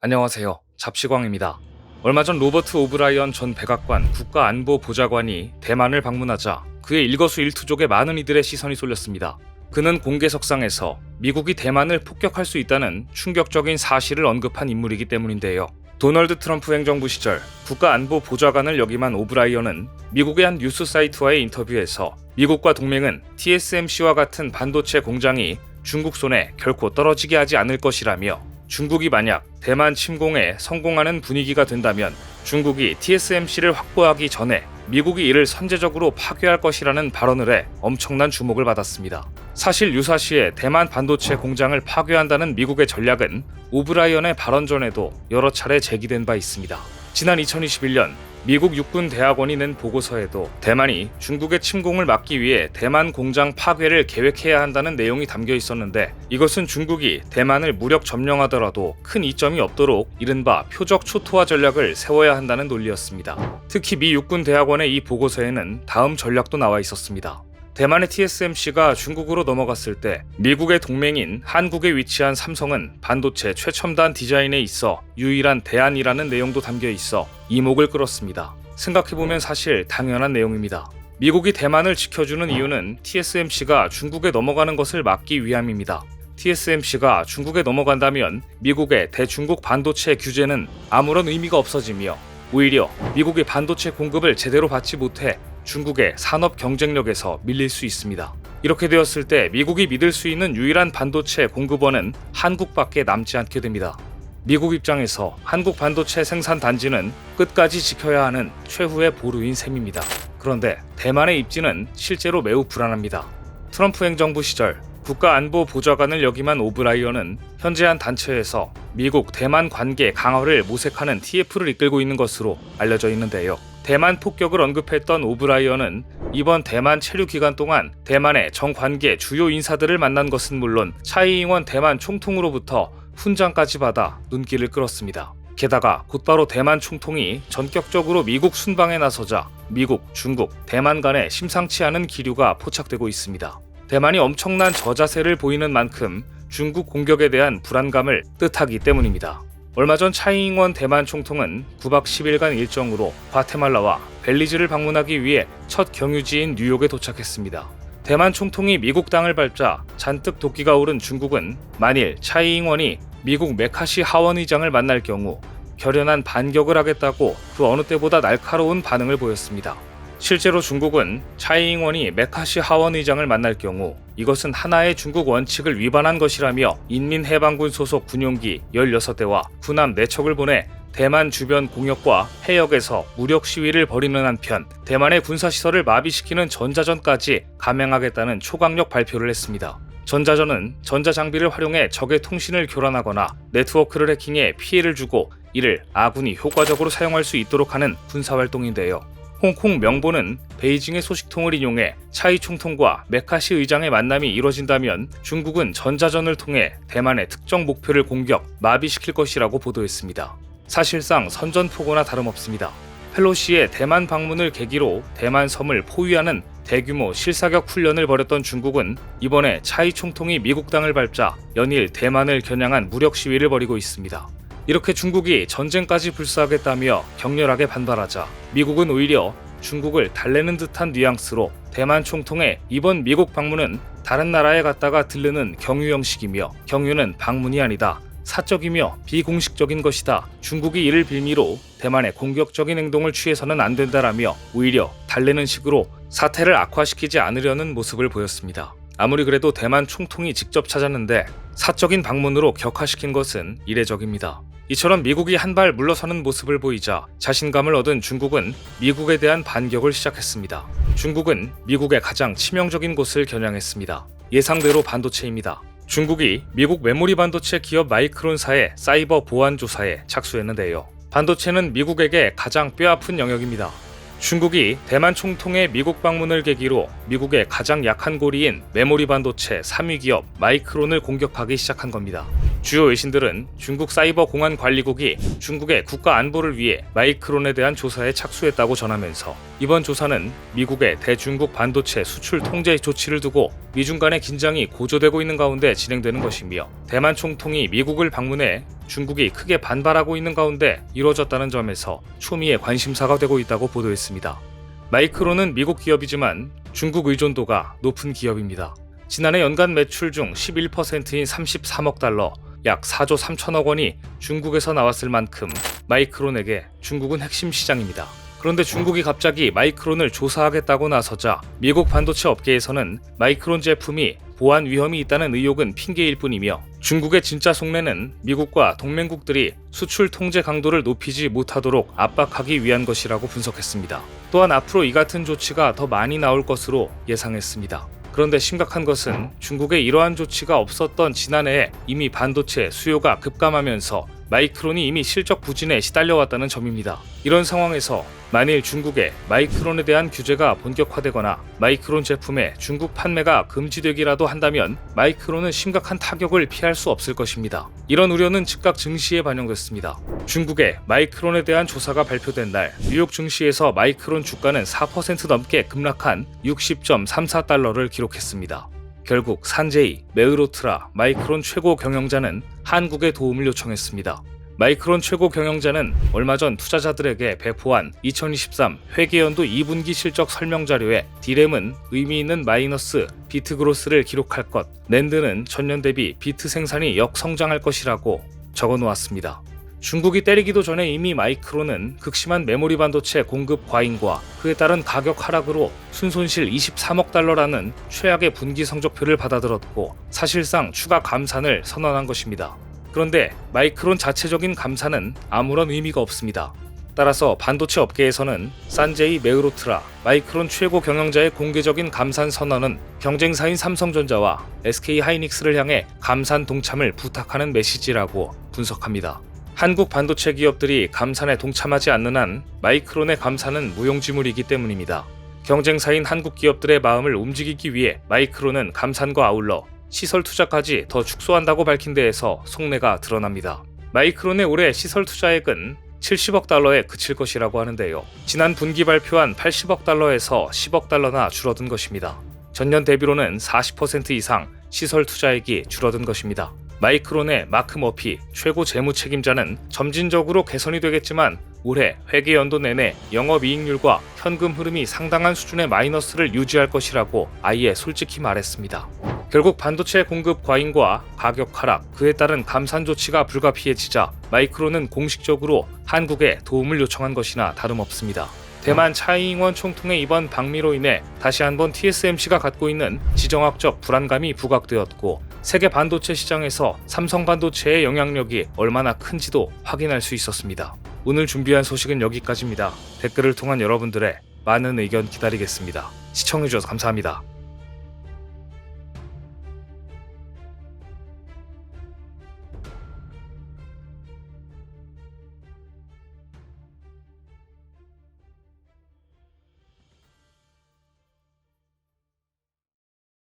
안녕하세요. 잡시광입니다. 얼마 전 로버트 오브라이언 전 백악관 국가안보보좌관이 대만을 방문하자 그의 일거수일투족에 많은 이들의 시선이 쏠렸습니다. 그는 공개석상에서 미국이 대만을 폭격할 수 있다는 충격적인 사실을 언급한 인물이기 때문인데요. 도널드 트럼프 행정부 시절 국가안보보좌관을 역임한 오브라이언은 미국의 한 뉴스 사이트와의 인터뷰에서 미국과 동맹은 TSMC와 같은 반도체 공장이 중국 손에 결코 떨어지게 하지 않을 것이라며 중국이 만약 대만 침공에 성공하는 분위기가 된다면 중국이 TSMC를 확보하기 전에 미국이 이를 선제적으로 파괴할 것이라는 발언을 해 엄청난 주목을 받았습니다. 사실 유사시에 대만 반도체 공장을 파괴한다는 미국의 전략은 오브라이언의 발언 전에도 여러 차례 제기된 바 있습니다. 지난 2021년 미국 육군대학원이 낸 보고서에도 대만이 중국의 침공을 막기 위해 대만 공장 파괴를 계획해야 한다는 내용이 담겨 있었는데, 이것은 중국이 대만을 무력 점령하더라도 큰 이점이 없도록 이른바 표적 초토화 전략을 세워야 한다는 논리였습니다. 특히 미 육군대학원의 이 보고서에는 다음 전략도 나와 있었습니다. 대만의 TSMC가 중국으로 넘어갔을 때 미국의 동맹인 한국에 위치한 삼성은 반도체 최첨단 디자인에 있어 유일한 대안이라는 내용도 담겨 있어 이목을 끌었습니다. 생각해보면 사실 당연한 내용입니다. 미국이 대만을 지켜주는 이유는 TSMC가 중국에 넘어가는 것을 막기 위함입니다. TSMC가 중국에 넘어간다면 미국의 대중국 반도체 규제는 아무런 의미가 없어지며 오히려 미국의 반도체 공급을 제대로 받지 못해 중국의 산업 경쟁력에서 밀릴 수 있습니다. 이렇게 되었을 때 미국이 믿을 수 있는 유일한 반도체 공급원은 한국밖에 남지 않게 됩니다. 미국 입장에서 한국 반도체 생산 단지는 끝까지 지켜야 하는 최후의 보루인 셈입니다. 그런데 대만의 입지는 실제로 매우 불안합니다. 트럼프 행정부 시절 국가안보보좌관을 역임한 오브라이언은 현재 한 단체에서 미국 대만 관계 강화를 모색하는 TF를 이끌고 있는 것으로 알려져 있는데요. 대만 폭격을 언급했던 오브라이언은 이번 대만 체류 기간 동안 대만의 정관계 주요 인사들을 만난 것은 물론 차이잉원 대만 총통으로부터 훈장까지 받아 눈길을 끌었습니다. 게다가 곧바로 대만 총통이 전격적으로 미국 순방에 나서자 미국, 중국, 대만 간에 심상치 않은 기류가 포착되고 있습니다. 대만이 엄청난 저자세를 보이는 만큼 중국 공격에 대한 불안감을 뜻하기 때문입니다. 얼마 전 차이잉원 대만 총통은 9박 10일간 일정으로 과테말라와 벨리즈를 방문하기 위해 첫 경유지인 뉴욕에 도착했습니다. 대만 총통이 미국 땅을 밟자 잔뜩 도끼가 오른 중국은 만일 차이잉원이 미국 메카시 하원 의장을 만날 경우 결연한 반격을 하겠다고 그 어느 때보다 날카로운 반응을 보였습니다. 실제로 중국은 차이잉원이 메카시 하원 의장을 만날 경우 이것은 하나의 중국 원칙을 위반한 것이라며 인민해방군 소속 군용기 16대와 군함 4척을 보내 대만 주변 공역과 해역에서 무력 시위를 벌이는 한편 대만의 군사시설을 마비시키는 전자전까지 감행하겠다는 초강력 발표를 했습니다. 전자전은 전자장비를 활용해 적의 통신을 교란하거나 네트워크를 해킹해 피해를 주고 이를 아군이 효과적으로 사용할 수 있도록 하는 군사활동인데요. 홍콩 명보는 베이징의 소식통을 인용해 차이 총통과 메카시 의장의 만남이 이뤄진다면 중국은 전자전을 통해 대만의 특정 목표를 공격, 마비시킬 것이라고 보도했습니다. 사실상 선전포고나 다름없습니다. 펠로시의 대만 방문을 계기로 대만 섬을 포위하는 대규모 실사격 훈련을 벌였던 중국은 이번에 차이 총통이 미국 땅을 밟자 연일 대만을 겨냥한 무력 시위를 벌이고 있습니다. 이렇게 중국이 전쟁까지 불사하겠다며 격렬하게 반발하자 미국은 오히려 중국을 달래는 듯한 뉘앙스로 대만 총통의 이번 미국 방문은 다른 나라에 갔다가 들르는 경유 형식이며 경유는 방문이 아니다. 사적이며 비공식적인 것이다. 중국이 이를 빌미로 대만에 공격적인 행동을 취해서는 안 된다라며 오히려 달래는 식으로 사태를 악화시키지 않으려는 모습을 보였습니다. 아무리 그래도 대만 총통이 직접 찾았는데 사적인 방문으로 격화시킨 것은 이례적입니다. 이처럼 미국이 한 발 물러서는 모습을 보이자 자신감을 얻은 중국은 미국에 대한 반격을 시작했습니다. 중국은 미국의 가장 치명적인 곳을 겨냥했습니다. 예상대로 반도체입니다. 중국이 미국 메모리 반도체 기업 마이크론사의 사이버 보안 조사에 착수했는데요. 반도체는 미국에게 가장 뼈아픈 영역입니다. 중국이 대만 총통의 미국 방문을 계기로 미국의 가장 약한 고리인 메모리 반도체 3위 기업 마이크론을 공격하기 시작한 겁니다. 주요 외신들은 중국 사이버 공안 관리국이 중국의 국가 안보를 위해 마이크론에 대한 조사에 착수했다고 전하면서 이번 조사는 미국의 대중국 반도체 수출 통제 조치를 두고 미중 간의 긴장이 고조되고 있는 가운데 진행되는 것이며 대만 총통이 미국을 방문해 중국이 크게 반발하고 있는 가운데 이루어졌다는 점에서 초미의 관심사가 되고 있다고 보도했습니다. 마이크론은 미국 기업이지만 중국 의존도가 높은 기업입니다. 지난해 연간 매출 중 11%인 33억 달러, 약 4조 3천억 원이 중국에서 나왔을 만큼 마이크론에게 중국은 핵심 시장입니다. 그런데 중국이 갑자기 마이크론을 조사하겠다고 나서자 미국 반도체 업계에서는 마이크론 제품이 보안 위험이 있다는 의혹은 핑계일 뿐이며 중국의 진짜 속내는 미국과 동맹국들이 수출 통제 강도를 높이지 못하도록 압박하기 위한 것이라고 분석했습니다. 또한 앞으로 이 같은 조치가 더 많이 나올 것으로 예상했습니다. 그런데 심각한 것은 중국의 이러한 조치가 없었던 지난해에 이미 반도체 수요가 급감하면서 마이크론이 이미 실적 부진에 시달려왔다는 점입니다. 이런 상황에서 만일 중국의 마이크론에 대한 규제가 본격화되거나 마이크론 제품의 중국 판매가 금지되기라도 한다면 마이크론은 심각한 타격을 피할 수 없을 것입니다. 이런 우려는 즉각 증시에 반영됐습니다. 중국의 마이크론에 대한 조사가 발표된 날 뉴욕 증시에서 마이크론 주가는 4% 넘게 급락한 60.34달러를 기록했습니다. 결국 산제이, 메으로트라, 마이크론 최고 경영자는 한국에 도움을 요청했습니다. 마이크론 최고 경영자는 얼마 전 투자자들에게 배포한 2023 회계연도 2분기 실적 설명 자료에 D램은 의미 있는 마이너스 비트 그로스를 기록할 것, 낸드는 전년 대비 비트 생산이 역성장할 것이라고 적어 놓았습니다. 중국이 때리기도 전에 이미 마이크론은 극심한 메모리 반도체 공급 과잉과 그에 따른 가격 하락으로 순손실 23억 달러라는 최악의 분기 성적표를 받아들었고 사실상 추가 감산을 선언한 것입니다. 그런데 마이크론 자체적인 감산은 아무런 의미가 없습니다. 따라서 반도체 업계에서는 산제이 메으로트라, 마이크론 최고 경영자의 공개적인 감산 선언은 경쟁사인 삼성전자와 SK하이닉스를 향해 감산 동참을 부탁하는 메시지라고 분석합니다. 한국 반도체 기업들이 감산에 동참하지 않는 한 마이크론의 감산은 무용지물이기 때문입니다. 경쟁사인 한국 기업들의 마음을 움직이기 위해 마이크론은 감산과 아울러 시설 투자까지 더 축소한다고 밝힌 데에서 속내가 드러납니다. 마이크론의 올해 시설 투자액은 70억 달러에 그칠 것이라고 하는데요. 지난 분기 발표한 80억 달러에서 10억 달러나 줄어든 것입니다. 전년 대비로는 40% 이상 시설 투자액이 줄어든 것입니다. 마이크론의 마크 머피 최고 재무 책임자는 점진적으로 개선이 되겠지만 올해 회계연도 내내 영업이익률과 현금 흐름이 상당한 수준의 마이너스를 유지할 것이라고 아예 솔직히 말했습니다. 결국 반도체 공급 과잉과 가격 하락, 그에 따른 감산 조치가 불가피해지자 마이크론은 공식적으로 한국에 도움을 요청한 것이나 다름없습니다. 대만 차이잉원 총통의 이번 방미로 인해 다시 한번 TSMC가 갖고 있는 지정학적 불안감이 부각되었고 세계 반도체 시장에서 삼성 반도체의 영향력이 얼마나 큰지도 확인할 수 있었습니다. 오늘 준비한 소식은 여기까지입니다. 댓글을 통한 여러분들의 많은 의견 기다리겠습니다. 시청해주셔서 감사합니다.